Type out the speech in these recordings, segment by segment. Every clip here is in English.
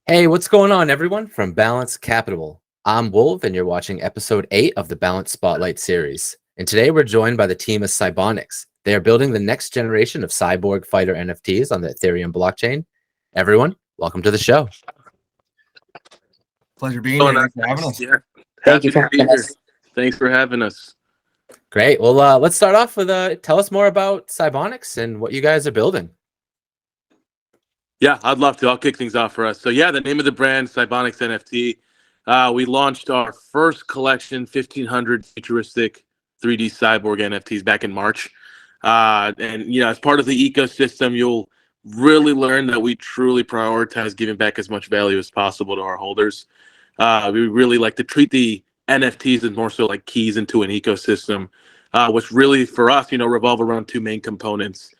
Hey, what's going on, everyone? From Balance Capital. I'm Wolf, and you're watching episode 8 of the Balance Spotlight series. And today we're joined by the team of Cybonix. They are building the next generation of cyborg fighter NFTs on the Ethereum blockchain. Everyone, welcome to the show. Pleasure being here. Thanks for having us. Yeah. Thank you for Happy to be having here. us. Thanks for having us. Great. Well, let's start off with tell us more about Cybonix and what you guys are building. Yeah, I'd love to. I'll kick things off for us. So yeah, the name of the brand, Cybonix NFT. We launched our first collection, 1,500 futuristic 3D cyborg NFTs back in March. And as part of the ecosystem, you'll really learn that we truly prioritize giving back as much value as possible to our holders. We really like to treat the NFTs as more so like keys into an ecosystem, which really for us, revolve around two main components.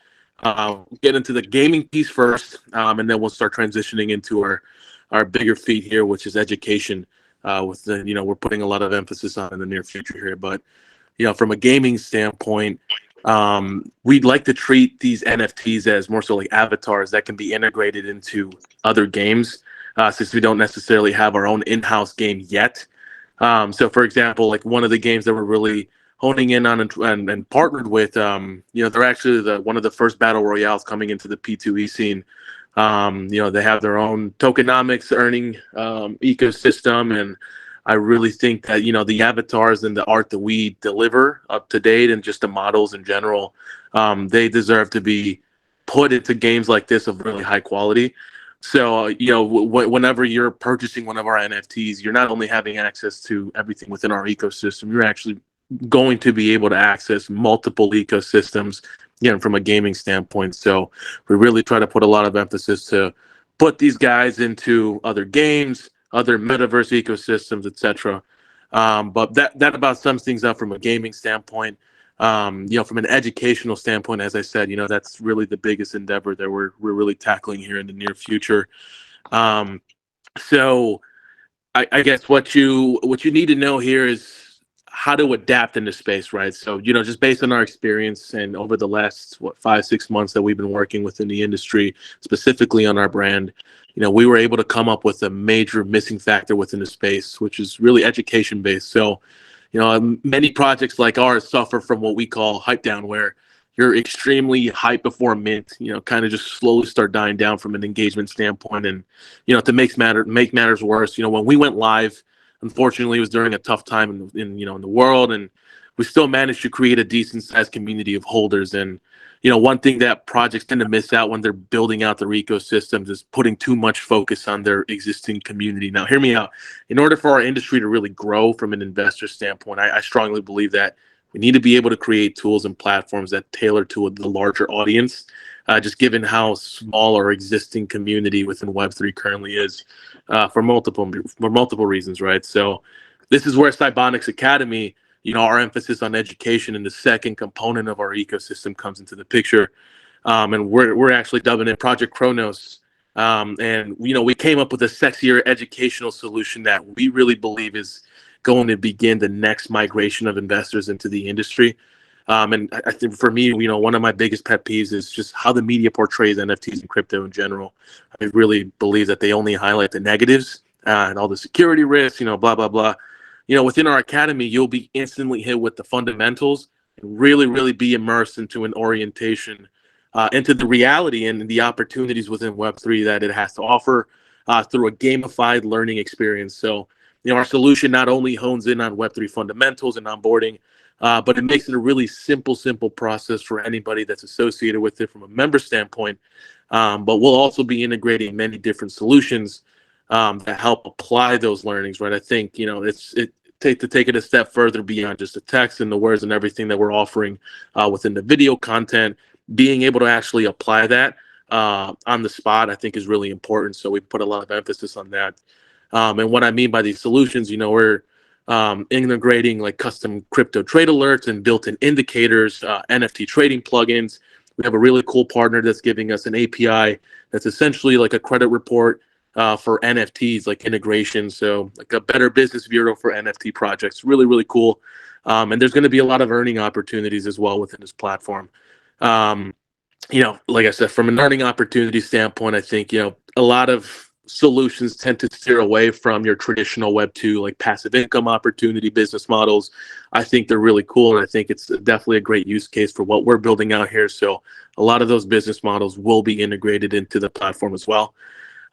Get into the gaming piece first, and then we'll start transitioning into our bigger feat here, which is education. With the we're putting a lot of emphasis on in the near future here. But from a gaming standpoint, we'd like to treat these NFTs as more so like avatars that can be integrated into other games, since we don't necessarily have our own in-house game yet. So, for example, like one of the games that we're really honing in on and partnered with, they're actually one of the first battle royales coming into the P2E scene. They have their own tokenomics earning ecosystem, and I really think that the avatars and the art that we deliver up to date, and just the models in general, they deserve to be put into games like this of really high quality. So, whenever you're purchasing one of our NFTs, you're not only having access to everything within our ecosystem, you're actually going to be able to access multiple ecosystems, from a gaming standpoint. So we really try to put a lot of emphasis to put these guys into other games, other metaverse ecosystems, etc. But that about sums things up from a gaming standpoint. From an educational standpoint, as I said, that's really the biggest endeavor that we're really tackling here in the near future. So I guess what you need to know here is how to adapt in this space, right? So, just based on our experience and over the last 5-6 months that we've been working within the industry, specifically on our brand, we were able to come up with a major missing factor within the space, which is really education based. So, many projects like ours suffer from what we call hype down, where you're extremely hyped before mint, kind of just slowly start dying down from an engagement standpoint. And, to make matters worse, when we went live, unfortunately, it was during a tough time in the world, and we still managed to create a decent sized community of holders. And, one thing that projects tend to miss out when they're building out their ecosystems is putting too much focus on their existing community. Now, hear me out. In order for our industry to really grow from an investor standpoint, I strongly believe that we need to be able to create tools and platforms that tailor to the larger audience, just given how small our existing community within Web3 currently is, for multiple reasons, right? So this is where Cybonix Academy, our emphasis on education and the second component of our ecosystem comes into the picture. And we're actually dubbing it Project Chronos. And we came up with a sexier educational solution that we really believe is going to begin the next migration of investors into the industry. And I think for me, one of my biggest pet peeves is just how the media portrays NFTs and crypto in general. I really believe that they only highlight the negatives, and all the security risks, blah, blah, blah. Within our academy, you'll be instantly hit with the fundamentals and really, really be immersed into an orientation, into the reality and the opportunities within Web3 that it has to offer, through a gamified learning experience. So, our solution not only hones in on Web3 fundamentals and onboarding, but it makes it a really simple process for anybody that's associated with it from a member standpoint. But we'll also be integrating many different solutions that help apply those learnings, right? I think, to take it a step further beyond just the text and the words and everything that we're offering within the video content, being able to actually apply that on the spot, I think is really important. So we put a lot of emphasis on that. And what I mean by these solutions, we're integrating like custom crypto trade alerts and built-in indicators, NFT trading plugins. We have a really cool partner that's giving us an API that's essentially like a credit report for NFTs, like integration. So like a better business bureau for NFT projects. Really, really cool. And there's going to be a lot of earning opportunities as well within this platform. Like I said, from an earning opportunity standpoint, I think, a lot of solutions tend to steer away from your traditional Web 2, like passive income opportunity business models. I think they're really cool, and I think it's definitely a great use case for what we're building out here. So a lot of those business models will be integrated into the platform as well.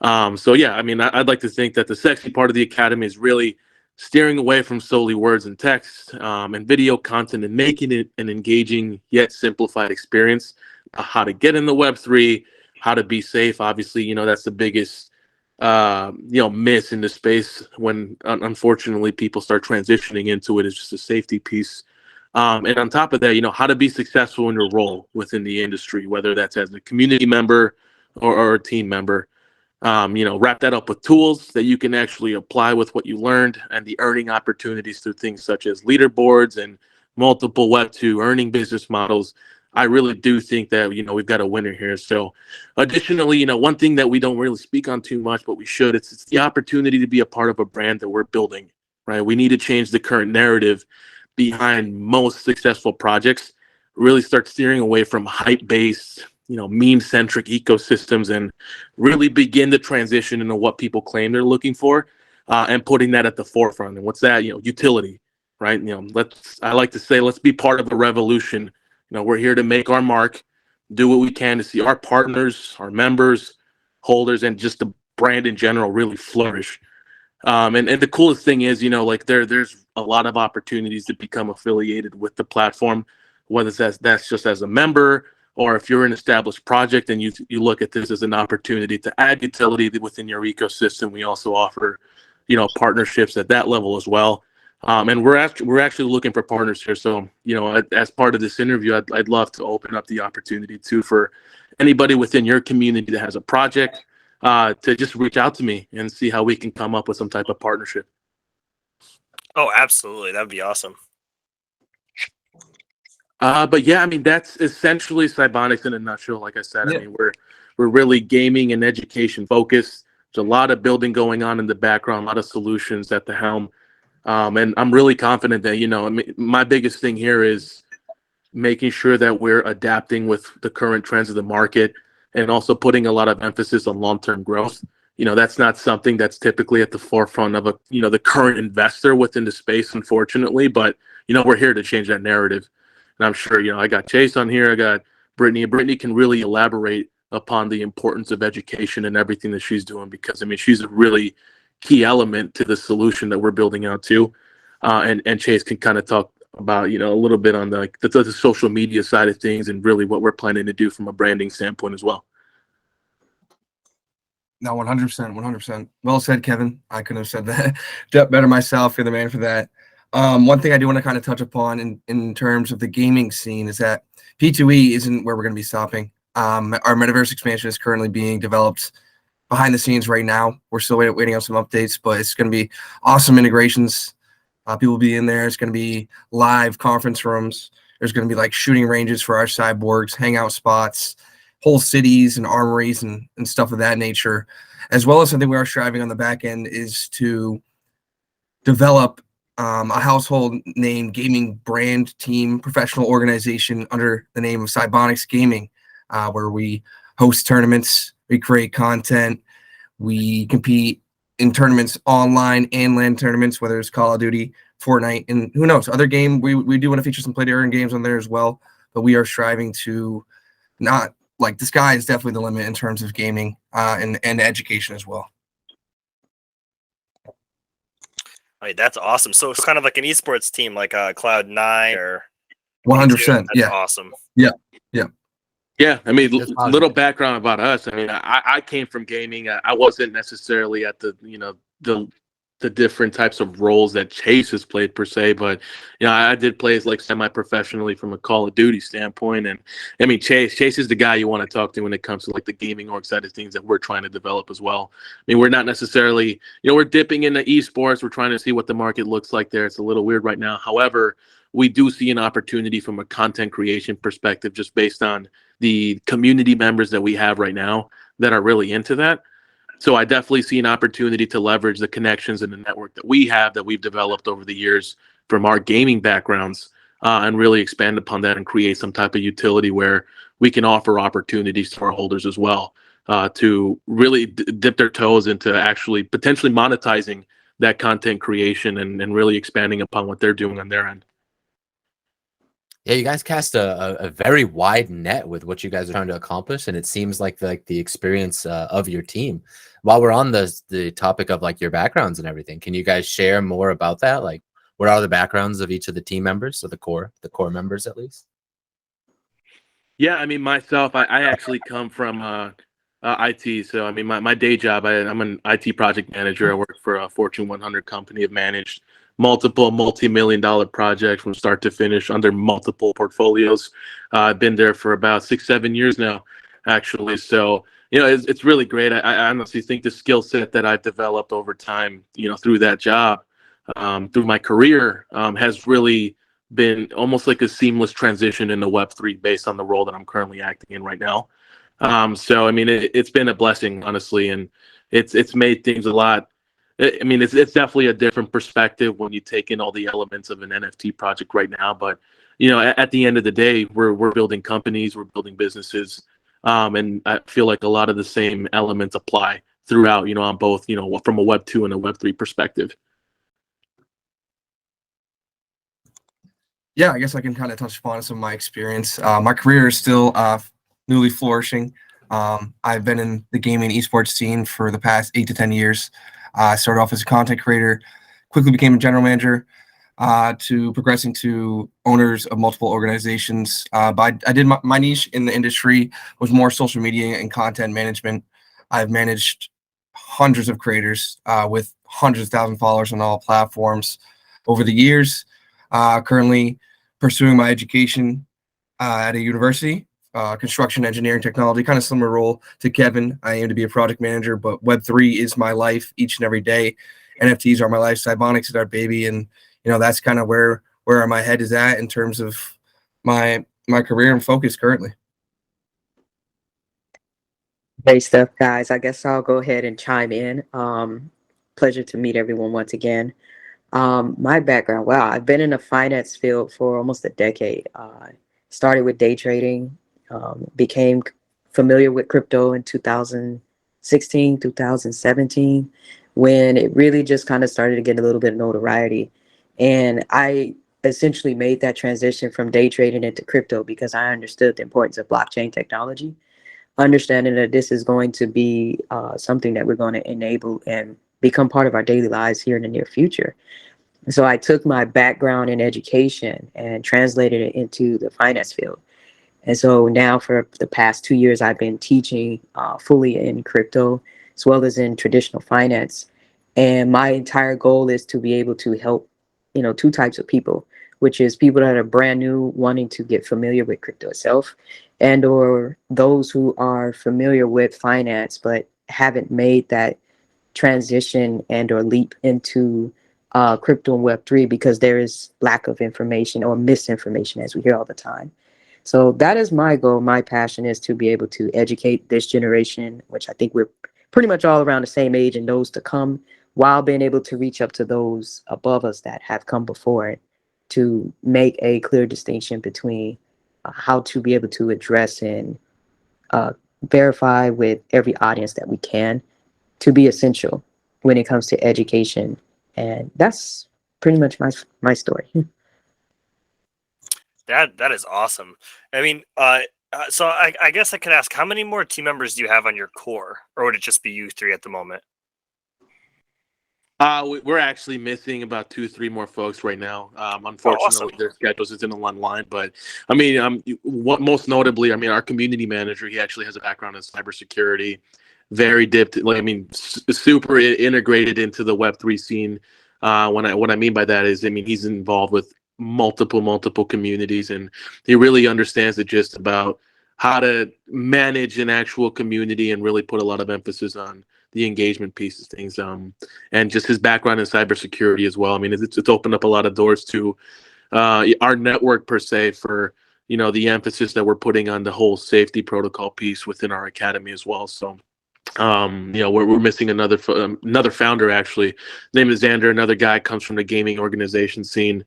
So yeah, I mean, I'd like to think that the sexy part of the academy is really steering away from solely words and text, and video content, and making it an engaging yet simplified experience. How to get in the Web3, how to be safe. Obviously, that's the biggest miss in the space when unfortunately people start transitioning into it. Is just a safety piece. And on top of that, how to be successful in your role within the industry, whether that's as a community member or a team member. Wrap that up with tools that you can actually apply with what you learned, and the earning opportunities through things such as leaderboards and multiple Web2 earning business models. I really do think that, we've got a winner here. So additionally, one thing that we don't really speak on too much, but we should, it's the opportunity to be a part of a brand that we're building, right? We need to change the current narrative behind most successful projects, really start steering away from hype-based, meme-centric ecosystems, and really begin the transition into what people claim they're looking for, and putting that at the forefront. And what's that? Utility, right? I like to say, let's be part of a revolution. We're here to make our mark, do what we can to see our partners, our members, holders, and just the brand in general really flourish. And the coolest thing is, like there's a lot of opportunities to become affiliated with the platform, whether that's just as a member, or if you're an established project and you look at this as an opportunity to add utility within your ecosystem. We also offer, partnerships at that level as well. And we're actually looking for partners here. So, as part of this interview, I'd love to open up the opportunity too for anybody within your community that has a project, to just reach out to me and see how we can come up with some type of partnership. Oh, absolutely. That'd be awesome. But yeah, I mean, that's essentially Cybonix in a nutshell. Like I said, Yeah. I mean, we're really gaming and education focused. There's a lot of building going on in the background, a lot of solutions at the helm. And I'm really confident that, I mean, my biggest thing here is making sure that we're adapting with the current trends of the market, and also putting a lot of emphasis on long-term growth. That's not something that's typically at the forefront of the current investor within the space, unfortunately, but, we're here to change that narrative. And I'm sure, I got Chase on here, I got Brittney, and Brittney can really elaborate upon the importance of education and everything that she's doing, because, I mean, she's a really key element to the solution that we're building out too. And Chase can kind of talk about, a little bit on the social media side of things, and really what we're planning to do from a branding standpoint as well. No, 100%, 100%. Well said, Kevin. I couldn't have said that better myself. You're the man for that. One thing I do want to kind of touch upon in terms of the gaming scene is that P2E isn't where we're going to be stopping. Our metaverse expansion is currently being developed behind the scenes right now. We're still waiting on some updates, but it's going to be awesome integrations. People will be in there. It's going to be live conference rooms. There's going to be like shooting ranges for our cyborgs, hangout spots, whole cities and armories and stuff of that nature, as well as something we are striving on the back end is to develop a household name gaming brand team professional organization under the name of Cybonix Gaming, where we host tournaments, we create content, we compete in tournaments online and LAN tournaments, whether it's Call of Duty, Fortnite, and who knows, other game. We do want to feature some play-to-earn games on there as well, but we are striving to not, like, the sky is definitely the limit in terms of gaming and education as well. I mean, that's awesome. So it's kind of like an esports team, like Cloud9 or 100%. That's Yeah. awesome. Yeah. Yeah, I mean, That's awesome. little background about us. I mean, I came from gaming. I wasn't necessarily at the different types of roles that Chase has played per se, but I did play as like semi-professionally from a Call of Duty standpoint. And I mean, Chase is the guy you want to talk to when it comes to like the gaming org side of things that we're trying to develop as well. I mean, we're not necessarily, we're dipping into esports. We're trying to see what the market looks like there. It's a little weird right now. However, we do see an opportunity from a content creation perspective, just based on the community members that we have right now that are really into that. So I definitely see an opportunity to leverage the connections and the network that we have, that we've developed over the years from our gaming backgrounds, and really expand upon that and create some type of utility where we can offer opportunities to our holders as well. to really dip their toes into actually potentially monetizing that content creation and really expanding upon what they're doing on their end. Yeah, you guys cast a very wide net with what you guys are trying to accomplish, and it seems like the experience of your team. While we're on the topic of like your backgrounds and everything, can you guys share more about that? Like, what are the backgrounds of each of the team members, so the core members at least? Yeah, I mean, myself, I actually come from IT. So, I mean, my day job, I'm an IT project manager. I work for a Fortune 100 company. I've managed multiple multi-million-dollar projects from start to finish under multiple portfolios. I've been there for about 6-7 years now, actually. So, it's really great. I honestly think the skill set that I've developed over time, through that job, through my career, has really been almost like a seamless transition into Web3 based on the role that I'm currently acting in right now. So I mean, it's been a blessing, honestly, and it's made things a lot. I mean, it's definitely a different perspective when you take in all the elements of an NFT project right now. But at the end of the day, we're building companies, we're building businesses, and I feel like a lot of the same elements apply throughout. On both, from a Web2 and a Web3 perspective. Yeah, I guess I can kind of touch upon some of my experience. My career is still newly flourishing. I've been in the gaming esports scene for the past 8 to 10 years. I started off as a content creator, quickly became a general manager, to progressing to owners of multiple organizations. But I did my niche in the industry was more social media and content management. I've managed hundreds of creators with hundreds of thousand followers on all platforms over the years. Currently pursuing my education at a university, construction engineering technology, kind of similar role to Kevin. I aim to be a project manager, but Web3 is my life each and every day. NFTs are my life. Cybonix is our baby. And, that's kind of where my head is at in terms of my career and focus currently. Great stuff, guys. I guess I'll go ahead and chime in. Pleasure to meet everyone once again. My background, wow, I've been in the finance field for almost a decade. Started with day trading, became familiar with crypto in 2016, 2017, when it really just kind of started to get a little bit of notoriety. And I essentially made that transition from day trading into crypto because I understood the importance of blockchain technology, understanding that this is going to be something that we're going to enable and become part of our daily lives here in the near future. So I took my background in education and translated it into the finance field. And so now for the past 2 years, I've been teaching fully in crypto as well as in traditional finance. And my entire goal is to be able to help, two types of people, which is people that are brand new wanting to get familiar with crypto itself, and or those who are familiar with finance but haven't made that transition and or leap into crypto and Web3 because there is lack of information or misinformation, as we hear all the time. So that is my goal. My passion is to be able to educate this generation, which I think we're pretty much all around the same age, and those to come, while being able to reach up to those above us that have come before it, to make a clear distinction between how to be able to address and verify with every audience that we can, to be essential when it comes to education. And that's pretty much my story. That is awesome. I mean, so I guess I could ask, how many more team members do you have on your core, or would it just be you three at the moment? We're actually missing about 2-3 more folks right now. Unfortunately, awesome. their schedules isn't in line. But I mean, what most notably, I mean, our community manager, he actually has a background in cybersecurity, very dipped. Like, I mean, super integrated into the Web3 scene. What I mean by that is, I mean, he's involved with multiple communities, and he really understands the gist about how to manage an actual community and really put a lot of emphasis on the engagement piece of things, and just his background in cybersecurity as well. I mean, it's opened up a lot of doors to our network per se for the emphasis that we're putting on the whole safety protocol piece within our academy as well. So we're missing another founder, actually. His name is Xander. Another guy comes from the gaming organization scene.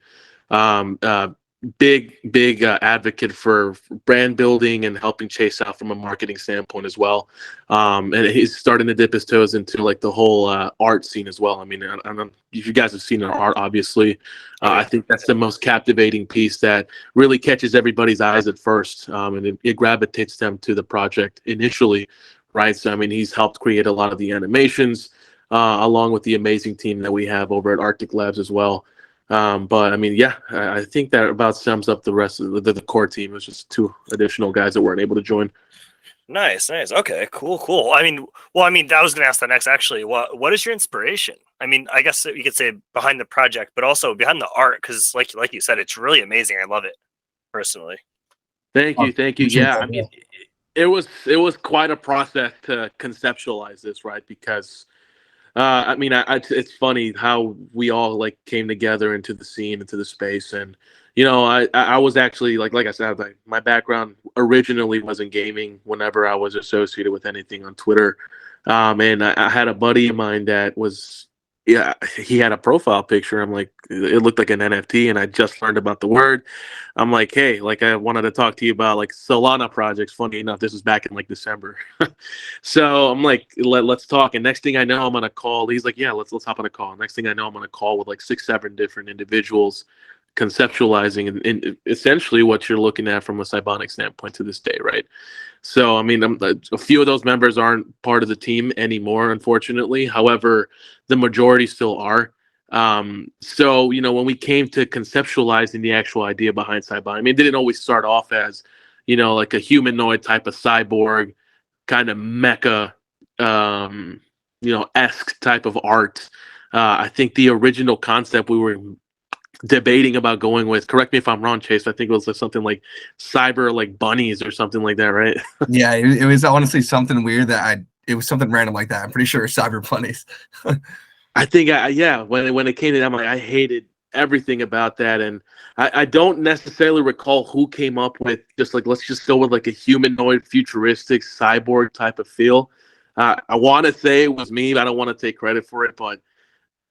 big advocate for brand building and helping Chase out from a marketing standpoint as well. And he's starting to dip his toes into like the whole art scene as well. I mean, I don't know if you guys have seen our art, obviously. I think that's the most captivating piece that really catches everybody's eyes at first, and it gravitates them to the project initially, right? So, I mean, he's helped create a lot of the animations, along with the amazing team that we have over at Arctic Labs as well. But I mean, yeah, I think that about sums up the rest of the core team. It was just two additional guys that weren't able to join. Nice. Okay, cool. I mean, I was going to ask that next. Actually, what is your inspiration? I mean, I guess you could say behind the project, but also behind the art, because like you said, it's really amazing. I love it personally. Thank you. Appreciate Yeah, that, I mean, it was quite a process to conceptualize this, right? Because I mean, it's funny how we all like came together into the scene, into the space, and I was actually like I said, like, my background originally was in gaming. Whenever I was associated with anything on Twitter, and I had a buddy of mine that was, yeah, he had a profile picture. I'm like, it looked like an NFT, and I just learned about the word. I'm like, hey, like I wanted to talk to you about like Solana projects. Funny enough, this was back in like December. So I'm like, let's talk. And next thing I know, I'm on a call. He's like, yeah, let's hop on a call. Next thing I know, I'm on a call with like 6, 7 different individuals, conceptualizing and essentially what you're looking at from a Cybonix standpoint to this day, right? So I mean, a few of those members aren't part of the team anymore, unfortunately. However, the majority still are. So when we came to conceptualizing the actual idea behind Cybonix, I mean, it didn't always start off as like a humanoid type of cyborg kind of mecha, esque type of art. I think the original concept we were debating about going with, correct me if I'm wrong, Chase, I think it was like something like cyber like bunnies or something like that, right? Yeah, it was honestly something weird it was something random like that. I'm pretty sure it's cyber bunnies. I think yeah, when it came to that, I'm like, I hated everything about that, and I don't necessarily recall who came up with just like, let's just go with like a humanoid futuristic cyborg type of feel. I want to say it was me, but I don't want to take credit for it, but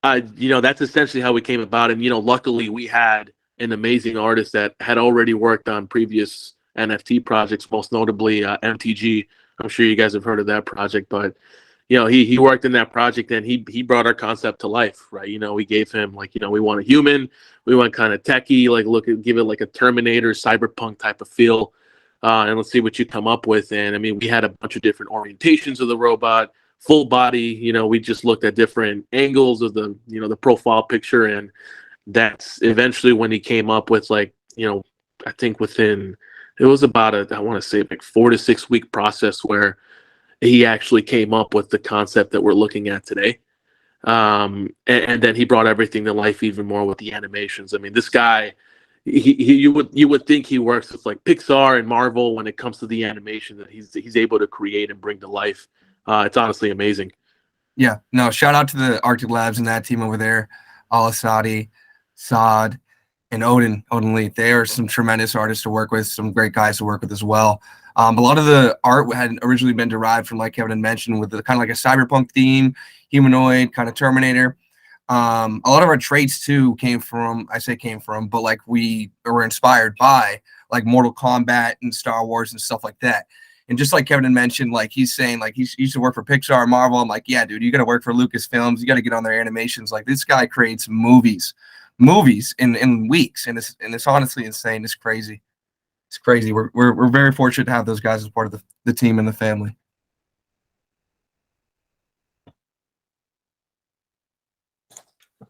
that's essentially how we came about. And luckily we had an amazing artist that had already worked on previous NFT projects, most notably MTG. I'm sure you guys have heard of that project, but he worked in that project, and he brought our concept to life, right? We gave him like, we want a human, we want kind of techie, like give it like a Terminator cyberpunk type of feel, and let's see what you come up with. And I mean, we had a bunch of different orientations of the robot, full body. We just looked at different angles of the profile picture, and that's eventually when he came up with like, I think within, it was about I want to say like 4 to 6 week process where he actually came up with the concept that we're looking at today. And then he brought everything to life even more with the animations. I mean, this guy, you would think he works with like Pixar and Marvel when it comes to the animation that he's able to create and bring to life. It's honestly amazing. Yeah, no, shout out to the Arctic Labs and that team over there, Al-Asadi, Saad, and Odin Lee. They are some tremendous artists to work with, some great guys to work with as well. A lot of the art had originally been derived from, like Kevin had mentioned, with the kind of like a cyberpunk theme, humanoid, kind of Terminator. A lot of our traits too came from, but like we were inspired by like Mortal Kombat and Star Wars and stuff like that. And just like Kevin had mentioned, like he's saying, like he used to work for Pixar and Marvel. I'm like, yeah, dude, you got to work for Lucasfilms. You got to get on their animations. Like this guy creates movies in weeks, and it's honestly insane. It's crazy. It's crazy. We're very fortunate to have those guys as part of the team and the family.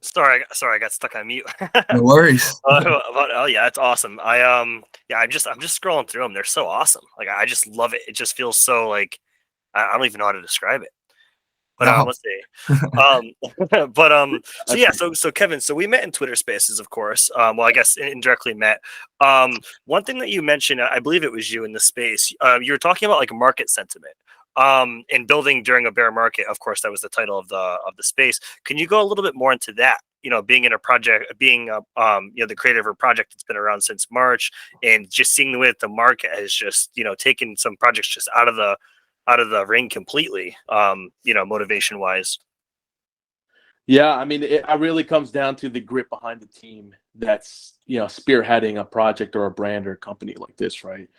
Sorry, I got stuck on mute. No worries. Oh yeah, it's awesome. I'm just scrolling through them. They're so awesome. Like I just love it. It just feels so like I don't even know how to describe it. But No. let's see. So yeah, so Kevin, so we met in Twitter Spaces, of course. Well, I guess indirectly met. One thing that you mentioned, I believe it was you in the space. You were talking about like market sentiment. And building during a bear market. Of course, that was the title of the space. Can you go a little bit more into that? Being in a project, being the creator of a project that's been around since March, and just seeing the way that the market has just taken some projects just out of the ring completely. Motivation wise. Yeah, I mean, it really comes down to the grit behind the team that's, spearheading a project or a brand or a company like this, right?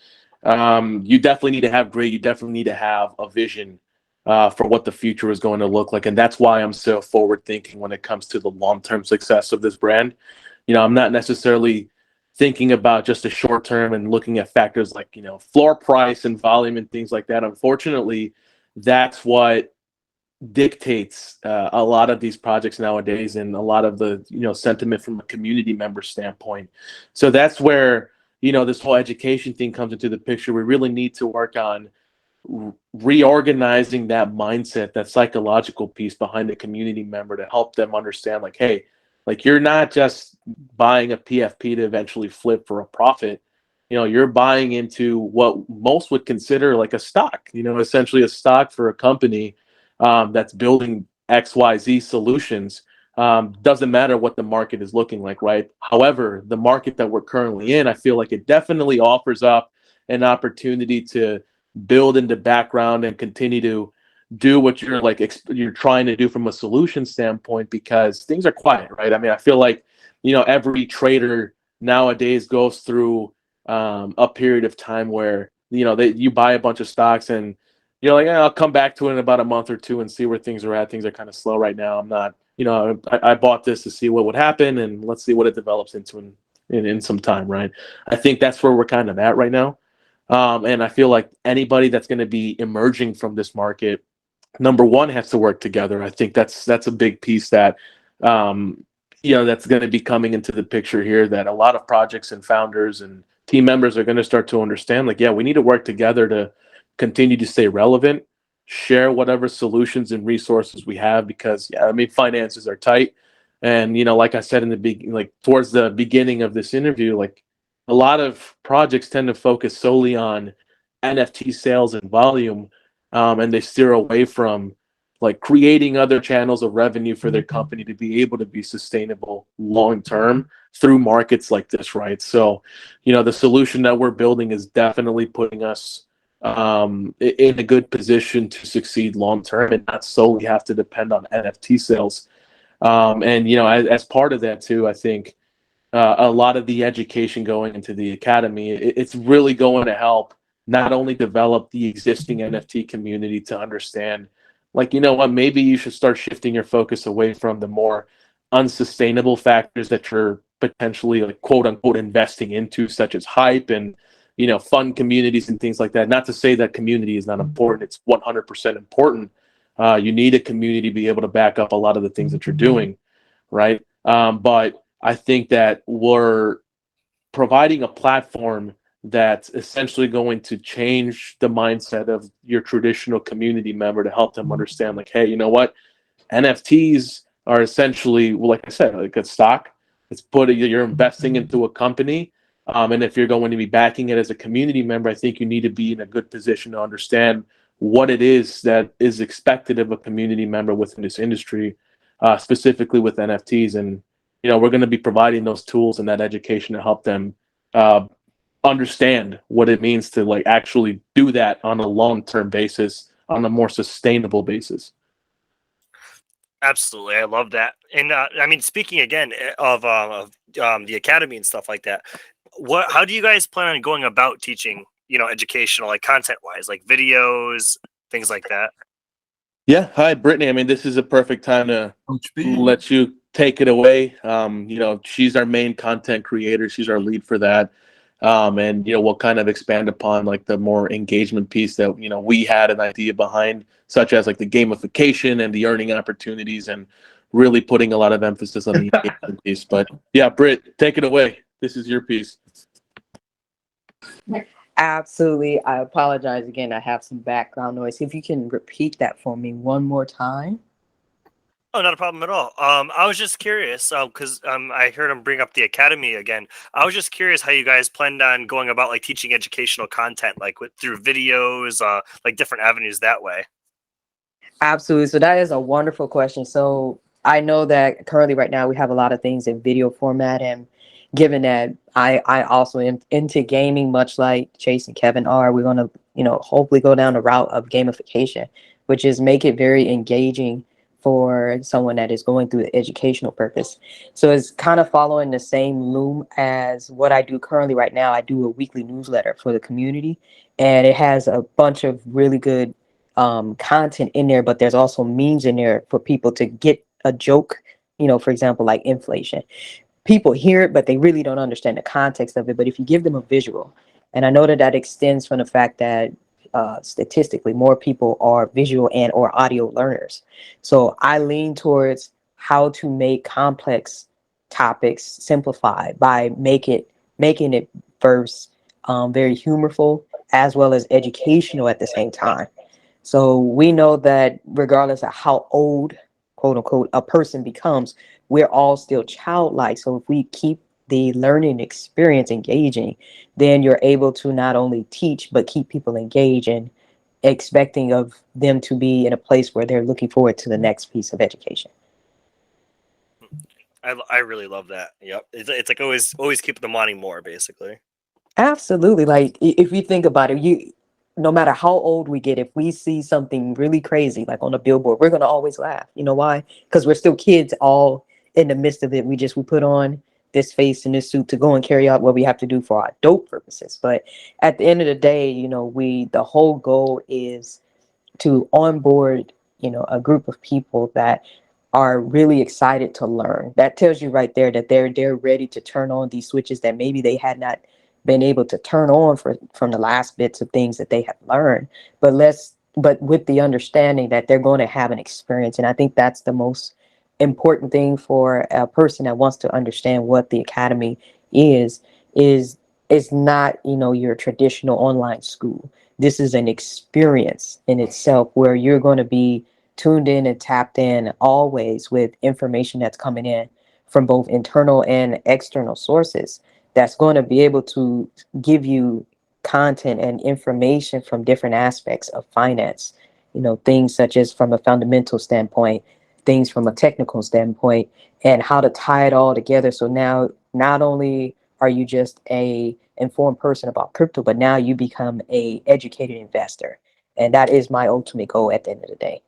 You definitely need to have grit. You definitely need to have a vision for what the future is going to look like. And that's why I'm so forward thinking when it comes to the long-term success of this brand. I'm not necessarily thinking about just the short term and looking at factors like, floor price and volume and things like that. Unfortunately, that's what dictates a lot of these projects nowadays, and a lot of the sentiment from a community member standpoint. So that's where this whole education thing comes into the picture. We really need to work on reorganizing that mindset, that psychological piece behind the community member, to help them understand, like, hey, like, you're not just buying a PFP to eventually flip for a profit. You're buying into what most would consider like a stock, essentially a stock for a company that's building XYZ solutions. Doesn't matter what the market is looking like, right? However, the market that we're currently in, I feel like it definitely offers up an opportunity to build in the background and continue to do what you're like you're trying to do from a solution standpoint, because things are quiet, right? I mean, I feel like every trader nowadays goes through a period of time where you buy a bunch of stocks and you're like, I'll come back to it in about a month or two and see where things are at. Things are kind of slow right now. I'm not, I bought this to see what would happen, and let's see what it develops into in some time, right? I think that's where we're kind of at right now. And I feel like anybody that's going to be emerging from this market, number one, has to work together. I think that's a big piece that that's going to be coming into the picture here, that a lot of projects and founders and team members are going to start to understand, like, yeah, we need to work together to continue to stay relevant, share whatever solutions and resources we have, because yeah, I mean, finances are tight. And like I said in the like towards the beginning of this interview, like, a lot of projects tend to focus solely on NFT sales and volume, and they steer away from like creating other channels of revenue for their company to be able to be sustainable long term through markets like this, right? So, the solution that we're building is definitely putting us in a good position to succeed long term and not solely have to depend on NFT sales. And as part of that too, I think a lot of the education going into the academy, it's really going to help not only develop the existing NFT community to understand, like, what, maybe you should start shifting your focus away from the more unsustainable factors that you're potentially, like, quote unquote, investing into, such as hype and fun communities and things like that. Not to say that community is not important; it's 100% important. You need a community to be able to back up a lot of the things that you're doing, right? But I think that we're providing a platform that's essentially going to change the mindset of your traditional community member, to help them understand, like, hey, you know what? NFTs are essentially, well, like I said, like a stock. You're investing into a company. And if you're going to be backing it as a community member, I think you need to be in a good position to understand what it is that is expected of a community member within this industry, specifically with NFTs. And we're going to be providing those tools and that education to help them understand what it means to, like, actually do that on a long-term basis, on a more sustainable basis. Absolutely, I love that. And I mean, speaking again of the academy and stuff like that, how do you guys plan on going about teaching, educational, like, content wise, like videos, things like that? Yeah. Hi, Brittany. I mean, this is a perfect time to Coach B. let you take it away. She's our main content creator. She's our lead for that. And we'll kind of expand upon, like, the more engagement piece that we had an idea behind, such as like the gamification and the earning opportunities, and really putting a lot of emphasis on the engagement piece. But yeah, Britt, take it away. This is your piece. Absolutely. I apologize again. I have some background noise. If you can repeat that for me one more time. Oh, not a problem at all. I was just curious because I heard him bring up the academy again. I was just curious how you guys planned on going about, like, teaching educational content, like through videos, like different avenues that way. Absolutely. So that is a wonderful question. So I know that currently right now we have a lot of things in video format, and given that I also am into gaming, much like Chase and Kevin are, we're going to, hopefully go down the route of gamification, which is make it very engaging for someone that is going through the educational purpose. So it's kind of following the same loom as what I do currently right now. I do a weekly newsletter for the community, and it has a bunch of really good content in there, but there's also memes in there for people to get a joke, for example, like inflation. People hear it, but they really don't understand the context of it. But if you give them a visual, and I know that that extends from the fact that statistically more people are visual and or audio learners. So I lean towards how to make complex topics simplified by making it first very humorful as well as educational at the same time. So we know that regardless of how old, quote unquote, a person becomes, we're all still childlike. So if we keep the learning experience engaging, then you're able to not only teach, but keep people engaged and expecting of them to be in a place where they're looking forward to the next piece of education. I really love that. Yep. It's like always keep them wanting more, basically. Absolutely. Like if you think about it, no matter how old we get, if we see something really crazy, like on a billboard, we're going to always laugh. You know why? Because we're still kids all in the midst of it. We put on this face and this suit to go and carry out what we have to do for our dope purposes. But at the end of the day, the whole goal is to onboard, a group of people that are really excited to learn. That tells you right there that they're ready to turn on these switches that maybe they had not been able to turn on from the last bits of things that they have learned. But with the understanding that they're going to have an experience. And I think that's the most important thing for a person that wants to understand what the academy is not, your traditional online school. This is an experience in itself where you're going to be tuned in and tapped in always with information that's coming in from both internal and external sources that's going to be able to give you content and information from different aspects of finance, things such as from a fundamental standpoint, things from a technical standpoint, and how to tie it all together. So now not only are you just a informed person about crypto, but now you become a educated investor. And that is my ultimate goal at the end of the day.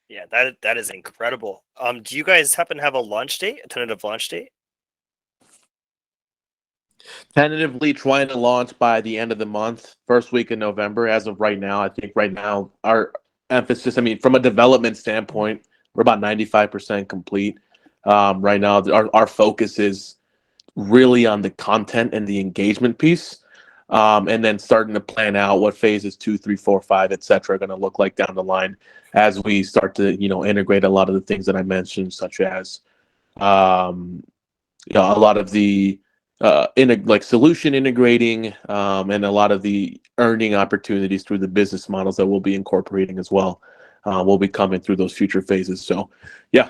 Yeah, that is incredible. Do you guys happen to have a tentative launch date? Tentatively trying to launch by the end of the month, first week in November. As of right now, I think right now our emphasis, from a development standpoint, we're about 95% complete. Right now, our focus is really on the content and the engagement piece, and then starting to plan out what phases 2, 3, 4, 5, etc. are going to look like down the line as we start to integrate a lot of the things that I mentioned, such as a lot of the like solution integrating, and a lot of the earning opportunities through the business models that we'll be incorporating as well. Will be coming through those future phases. So, yeah,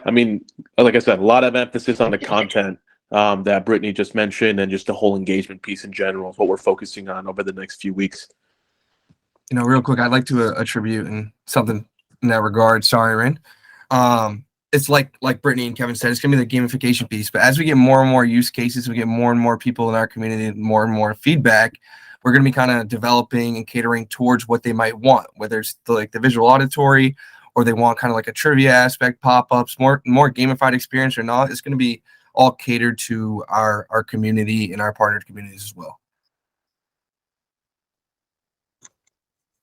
like I said, a lot of emphasis on the content that Brittney just mentioned, and just the whole engagement piece in general is what we're focusing on over the next few weeks. Real quick, I'd like to attribute and something in that regard. Sorry, Ren. It's like Brittney and Kevin said, it's gonna be the gamification piece. But as we get more and more use cases, we get more and more people in our community, more and more feedback, we're gonna be kind of developing and catering towards what they might want, whether it's the visual auditory, or they want kind of like a trivia aspect, pop-ups, more gamified experience or not. It's gonna be all catered to our community and our partner communities as well.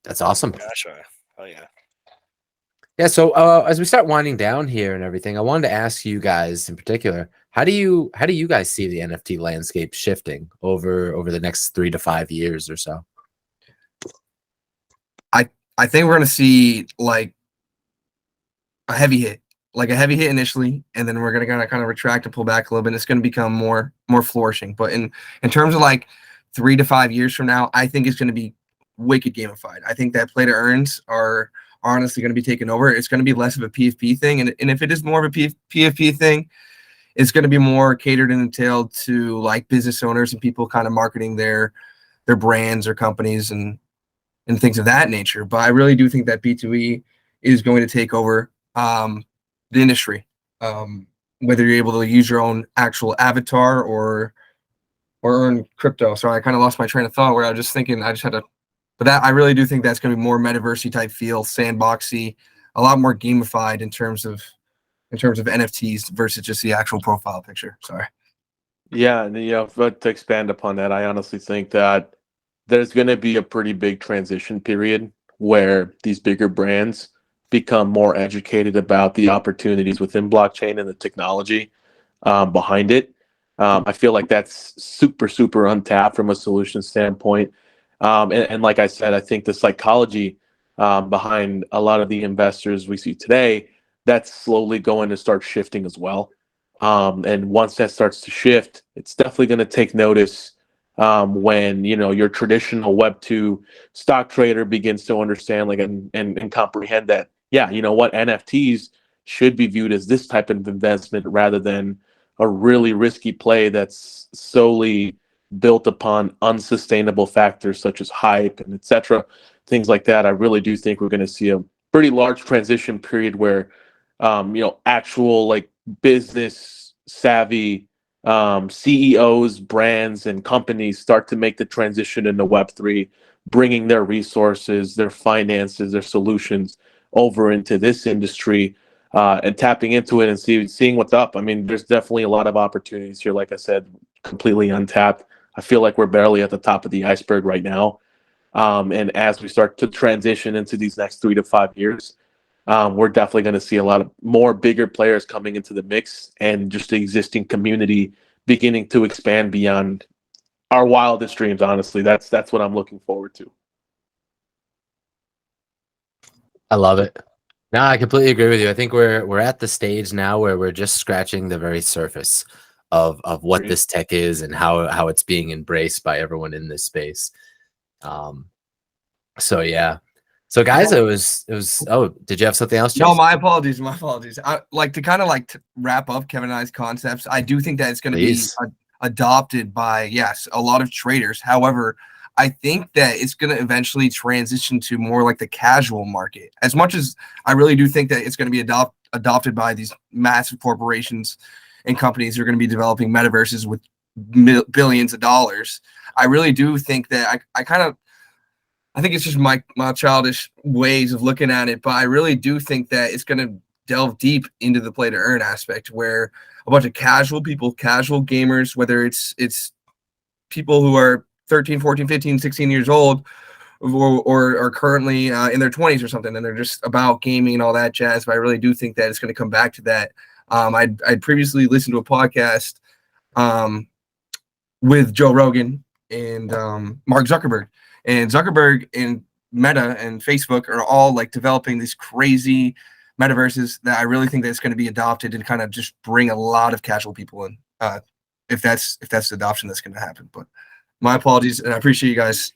That's awesome. Gotcha. Oh yeah. Yeah. So as we start winding down here and everything, I wanted to ask you guys in particular, how do you guys see the NFT landscape shifting over the next 3 to 5 years or so? I think we're gonna see like a heavy hit initially, and then we're gonna kind of retract and pull back a little bit. And it's gonna become more flourishing. But in terms of like 3 to 5 years from now, I think it's gonna be wicked gamified. I think that play to earns are honestly going to be taken over. It's going to be less of a PFP thing, and if it is more of a PFP thing, it's going to be more catered and entailed to like business owners and people kind of marketing their brands or companies and things of that nature. But I really do think that B2E is going to take over the industry. Whether you're able to use your own actual avatar or earn crypto. Sorry, I kind of lost my train of thought where I was just thinking I just had to. But that I really do think that's going to be more metaversey type feel, sandboxy, a lot more gamified in terms of NFTs versus just the actual profile picture. Sorry. Yeah, and but to expand upon that, I honestly think that there's going to be a pretty big transition period where these bigger brands become more educated about the opportunities within blockchain and the technology behind it. I feel like that's super, super untapped from a solution standpoint. And like I said, I think the psychology behind a lot of the investors we see today, that's slowly going to start shifting as well. And once that starts to shift, it's definitely going to take notice when your traditional Web2 stock trader begins to understand and comprehend that, yeah, you know what, NFTs should be viewed as this type of investment rather than a really risky play that's solely built upon unsustainable factors such as hype and etc. Things like that. I really do think we're going to see a pretty large transition period where actual like business savvy CEOs, brands, and companies start to make the transition into Web3, bringing their resources, their finances, their solutions over into this industry and tapping into it and seeing what's up. I mean, there's definitely a lot of opportunities here. Like I said, completely untapped. I feel like we're barely at the top of the iceberg right now. And as we start to transition into these next 3 to 5 years, we're definitely going to see a lot of more bigger players coming into the mix and just the existing community beginning to expand beyond our wildest dreams. Honestly, that's what I'm looking forward to. I love it. No, I completely agree with you. I think we're at the stage now where we're just scratching the very surface of what this tech is and how it's being embraced by everyone in this space. So yeah. So guys, it was oh, did you have something else, Chase? No, my apologies. I like to kind of wrap up Kevin and I's concepts. I do think that it's going to be adopted by, yes, a lot of traders. However, I think that it's going to eventually transition to more like the casual market. As much as I really do think that it's going to be adopted by these massive corporations and companies who are going to be developing metaverses with billions of dollars, I really do think that I think it's just my childish ways of looking at it, but I really do think that it's going to delve deep into the play to earn aspect where a bunch of casual people, casual gamers, whether it's people who are 13, 14, 15, 16 years old or are currently in their 20s or something, and they're just about gaming and all that jazz. But I really do think that it's going to come back to that. I'd previously listened to a podcast with Joe Rogan and Mark Zuckerberg. And Zuckerberg and Meta and Facebook are all like developing these crazy metaverses that I really think that it's going to be adopted and kind of just bring a lot of casual people in. If that's the adoption that's going to happen. But my apologies, and I appreciate you guys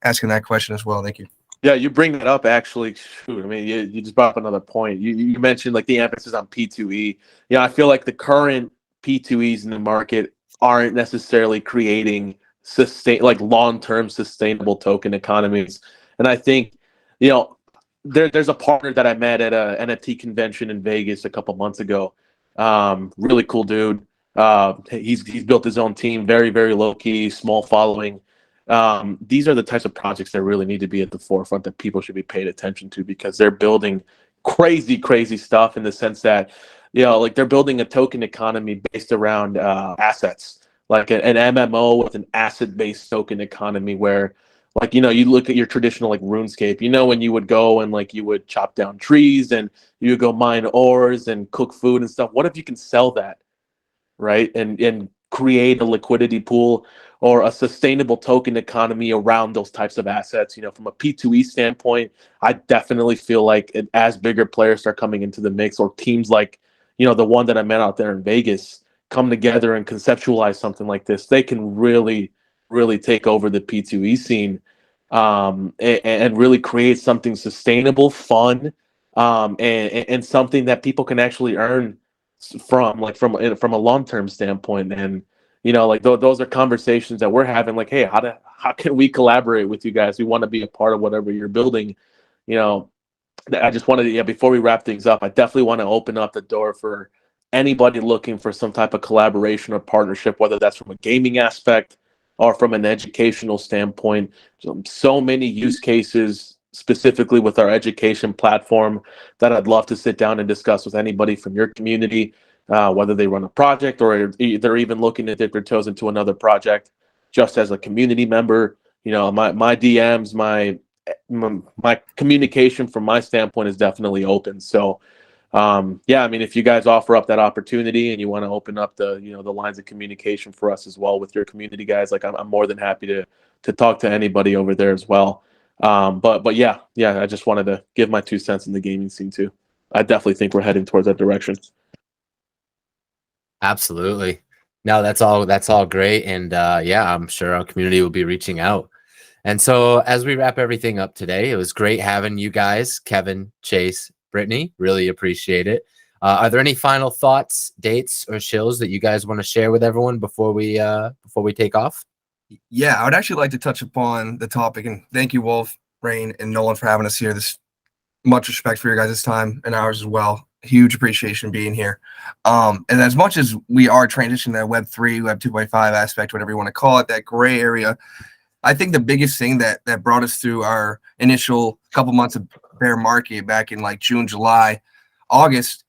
asking that question as well. Thank you. Yeah, you bring that up actually. Shoot, I mean, you just brought up another point. You mentioned like the emphasis on P2E. Yeah, I feel like the current P2Es in the market aren't necessarily creating long-term sustainable token economies. And I think, there's a partner that I met at a NFT convention in Vegas a couple months ago. Really cool dude. He's built his own team, very, very low key, small following. These are the types of projects that really need to be at the forefront that people should be paid attention to because they're building crazy stuff in the sense that, like they're building a token economy based around assets, like an MMO with an asset-based token economy where, like, you look at your traditional like RuneScape, when you would go and like you would chop down trees and you would go mine ores and cook food and stuff. What if you can sell that, right? And create a liquidity pool or a sustainable token economy around those types of assets. From a P2E standpoint, I definitely feel like as bigger players start coming into the mix or teams like, the one that I met out there in Vegas come together and conceptualize something like this, they can really, really take over the P2E scene and really create something sustainable, fun, and something that people can actually earn from a long-term standpoint. And those are conversations that we're having, like, hey, how can we collaborate with you guys? We want to be a part of whatever you're building. I just wanted to, before we wrap things up, I definitely want to open up the door for anybody looking for some type of collaboration or partnership, whether that's from a gaming aspect or from an educational standpoint. So many use cases specifically with our education platform that I'd love to sit down and discuss with anybody from your community, whether they run a project or they're even looking to dip their toes into another project just as a community member. My DMs, my communication from my standpoint is definitely open. So yeah, I mean, if you guys offer up that opportunity and you want to open up the lines of communication for us as well with your community guys, like I'm more than happy to talk to anybody over there as well. But yeah, I just wanted to give my 2 cents in the gaming scene too. I definitely think we're heading towards that direction. Absolutely. No, that's all great. And yeah, I'm sure our community will be reaching out. And so as we wrap everything up today, it was great having you guys, Kevin, Chase, Brittney. Really appreciate it. Are there any final thoughts, dates, or shows that you guys want to share with everyone before we take off? Yeah, I would actually like to touch upon the topic, and thank you, Wolf, Rain, and Nolan for having us here. This much respect for your guys' time and ours as well. Huge appreciation being here. And as much as we are transitioning that Web3, Web 2.5 aspect, whatever you want to call it, that gray area, I think the biggest thing that brought us through our initial couple months of bear market back in like June, July, August,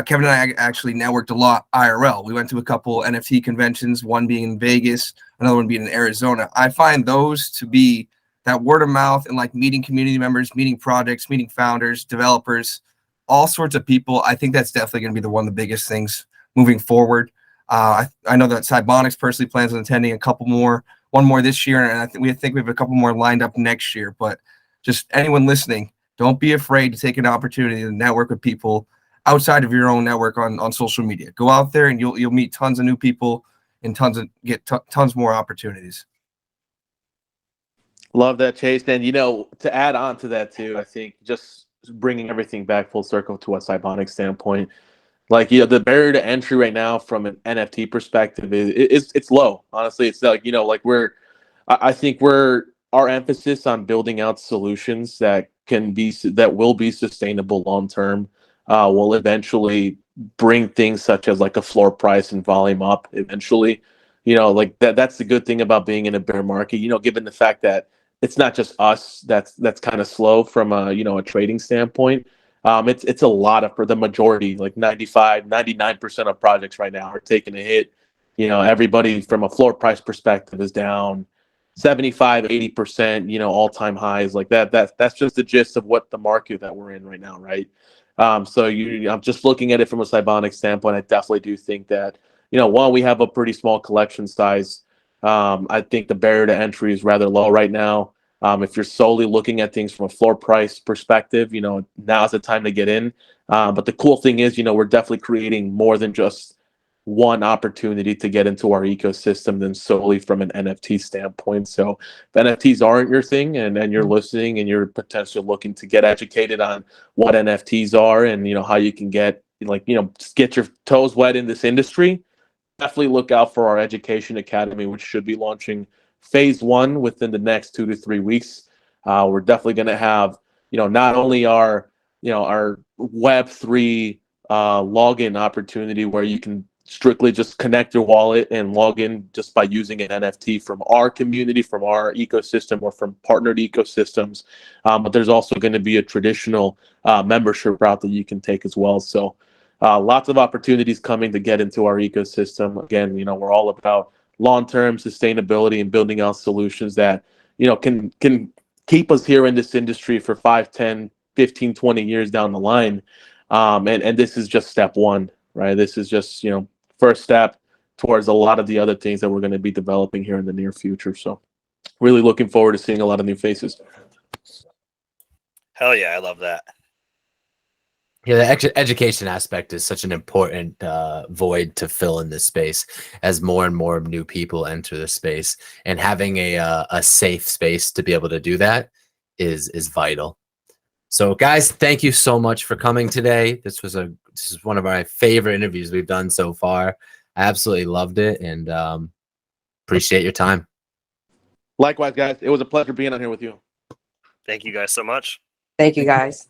Kevin and I actually networked a lot IRL. We went to a couple NFT conventions, one being in Vegas, another one being in Arizona. I find those to be that word of mouth and like meeting community members, meeting projects, meeting founders, developers, all sorts of people. I think that's definitely going to be one of the biggest things moving forward. I know that Cybonix personally plans on attending one more this year, and I think we have a couple more lined up next year. But just anyone listening, don't be afraid to take an opportunity to network with people outside of your own network on social media. Go out there and you'll meet tons of new people and get tons more opportunities. Love that, Chase. And to add on to that too, I think just bringing everything back full circle to a Cybonix standpoint, like the barrier to entry right now from an NFT perspective is it's low. Honestly, it's like I think our emphasis on building out solutions that will be sustainable long term will eventually bring things such as like a floor price and volume up eventually. Like that's the good thing about being in a bear market. Given the fact that it's not just us that's kind of slow from a trading standpoint. It's a lot for the majority, like 99% of projects right now are taking a hit. Everybody from a floor price perspective is down 75, 80%, all-time highs like that. That's just the gist of what the market that we're in right now, right? So I'm just looking at it from a Cybonix standpoint. I definitely do think that, while we have a pretty small collection size, I think the barrier to entry is rather low right now. If you're solely looking at things from a floor price perspective, now's the time to get in. But the cool thing is, we're definitely creating more than just one opportunity to get into our ecosystem than solely from an NFT standpoint. So if NFTs aren't your thing and you're listening and you're potentially looking to get educated on what NFTs are and, how you can get just get your toes wet in this industry, definitely look out for our education academy, which should be launching phase 1 within the next 2 to 3 weeks. We're definitely going to have, not only our Web3 login opportunity where you can strictly just connect your wallet and log in just by using an NFT from our community, from our ecosystem, or from partnered ecosystems. But there's also going to be a traditional membership route that you can take as well. So lots of opportunities coming to get into our ecosystem. Again, we're all about long-term sustainability and building out solutions that, can keep us here in this industry for 5, 10, 15, 20 years down the line. And this is just step one, right? This is just, first step towards a lot of the other things that we're going to be developing here in the near future. So really looking forward to seeing a lot of new faces. Hell yeah, I love that. Yeah, the education aspect is such an important void to fill in this space as more and more new people enter the space, and having a safe space to be able to do that is vital. So guys, thank you so much for coming today. This is one of my favorite interviews we've done so far. I absolutely loved it, and appreciate your time. Likewise, guys. It was a pleasure being on here with you. Thank you guys so much. Thank you, guys.